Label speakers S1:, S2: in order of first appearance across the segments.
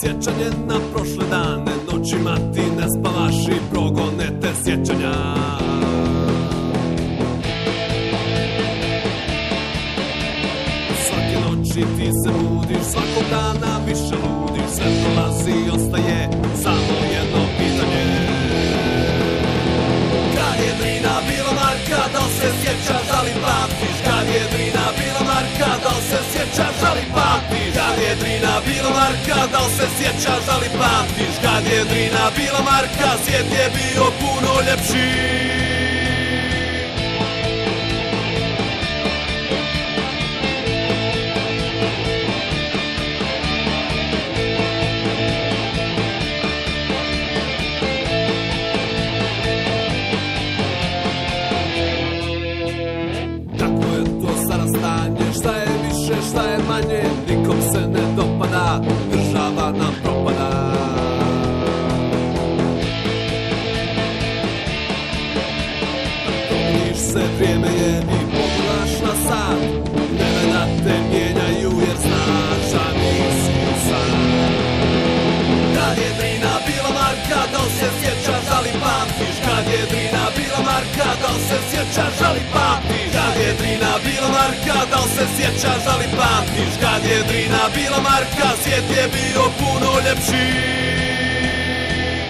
S1: sjećanje na prošle dane, noćima ti ne spavaš i progone te sjećanja. Svake noći ti se budiš, svakog dana više ludiš, sve prolazi i ostaje samo jedno pitanje. Kad je Drina bila Marka, da li se sjećaš, da li pamtiš? Kad je Drina bila Marka, da li se sjećaš, da li pamtiš? Kad je Drina bila Marka, da li se sjećaš, da li pamtiš? Kad je Drina bila Marka, svijet je bio puno ljepši. Šta je više, šta je manje, nikom se ne dopada, država nam propada. Promiješ se, vrijeme je i pogledaš na sat, vremena te mijenjaju jer znaš da nisi sam. Kad je Drina bila Marka, da li se sjećaš, da li pamtiš? Kad je Drina bila Marka, da li se sjećaš, da li pamtiš? Kad je Drina bila Marka, da li se sjećaš, da li pamtiš? Kad je Drina bila Marka, svijet je bio puno ljepši.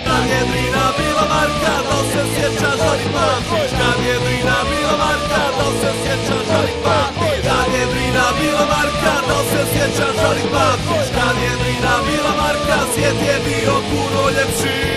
S1: Kad je Drina bila Marka, da li se sjećaš, da li pamtiš? Kad je Drina bila Marka, da li se sjećaš, da li pamtiš? Kad je Drina bila Marka, da li se sjećaš, da li pamtiš? Kad je Drina bila Marka, svijet je bio puno ljepši.